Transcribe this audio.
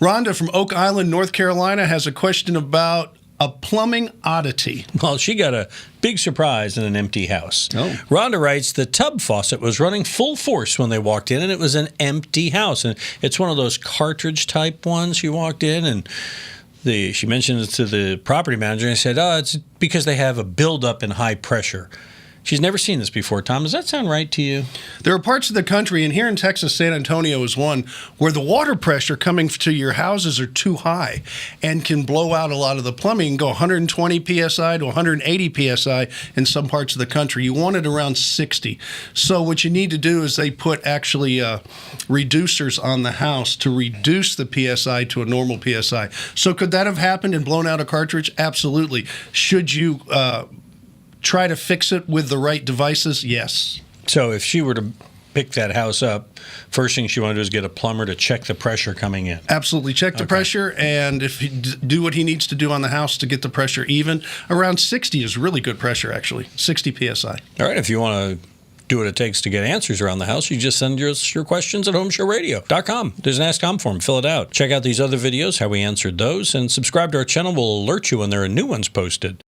Rhonda from Oak Island, North Carolina, has a question about a plumbing oddity. Well, she got a big surprise in an empty house. Oh. Rhonda writes, the tub faucet was running full force when they walked in, and it was an empty house. And it's one of those cartridge-type ones. She walked in, and she mentioned it to the property manager, and said, it's because they have a buildup in high pressure. She's never seen this before. Tom, does that sound right to you? There are parts of the country, and here in Texas, San Antonio is one, where the water pressure coming to your houses are too high and can blow out a lot of the plumbing and go 120 PSI to 180 PSI in some parts of the country. You want it around 60. So what you need to do is they put actually reducers on the house to reduce the PSI to a normal PSI. So could that have happened and blown out a cartridge? Absolutely. Should you try to fix it with the right devices? Yes. So if she were to pick that house up, first thing she wanted to do is get a plumber to check the pressure coming in. Absolutely. Check the pressure, and if he do what he needs to do on the house to get the pressure even. Around 60 is really good pressure, actually. 60 PSI. All right. If you want to do what it takes to get answers around the house, you just send us your questions at HomeShowRadio.com. There's an Ask Tom form. Fill it out. Check out these other videos, how we answered those, and subscribe to our channel. We'll alert you when there are new ones posted.